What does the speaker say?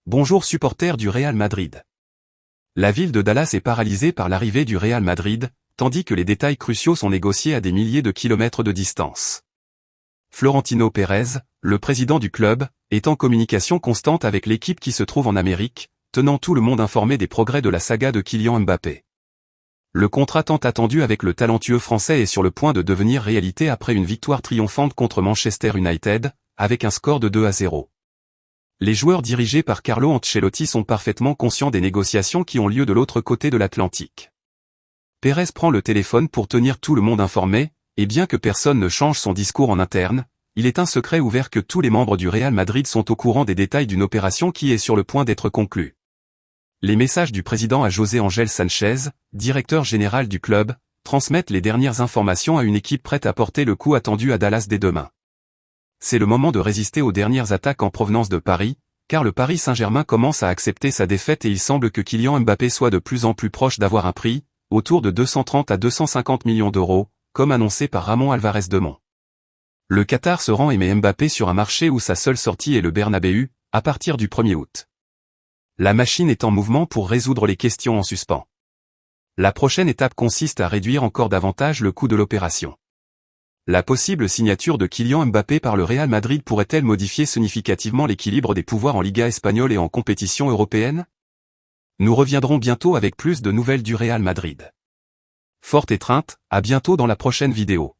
Bonjour supporters du Real Madrid. La ville de Dallas est paralysée par l'arrivée du Real Madrid, tandis que les détails cruciaux sont négociés à des milliers de kilomètres de distance. Florentino Pérez, le président du club, est en communication constante avec l'équipe qui se trouve en Amérique, tenant tout le monde informé des progrès de la saga de Kylian Mbappé. Le contrat tant attendu avec le talentueux français est sur le point de devenir réalité après une victoire triomphante contre Manchester United, avec un score de 2-0. Les joueurs dirigés par Carlo Ancelotti sont parfaitement conscients des négociations qui ont lieu de l'autre côté de l'Atlantique. Pérez prend le téléphone pour tenir tout le monde informé, et bien que personne ne change son discours en interne, il est un secret ouvert que tous les membres du Real Madrid sont au courant des détails d'une opération qui est sur le point d'être conclue. Les messages du président à José Ángel Sánchez, directeur général du club, transmettent les dernières informations à une équipe prête à porter le coup attendu à Dallas dès demain. C'est le moment de résister aux dernières attaques en provenance de Paris, car le Paris Saint-Germain commence à accepter sa défaite et il semble que Kylian Mbappé soit de plus en plus proche d'avoir un prix, autour de 230 à 250 millions d'euros, comme annoncé par Ramon Alvarez Demont. Le Qatar se rend et met Mbappé sur un marché où sa seule sortie est le Bernabéu, à partir du 1er août. La machine est en mouvement pour résoudre les questions en suspens. La prochaine étape consiste à réduire encore davantage le coût de l'opération. La possible signature de Kylian Mbappé par le Real Madrid pourrait-elle modifier significativement l'équilibre des pouvoirs en Liga espagnole et en compétition européenne? Nous reviendrons bientôt avec plus de nouvelles du Real Madrid. Forte étreinte, à bientôt dans la prochaine vidéo.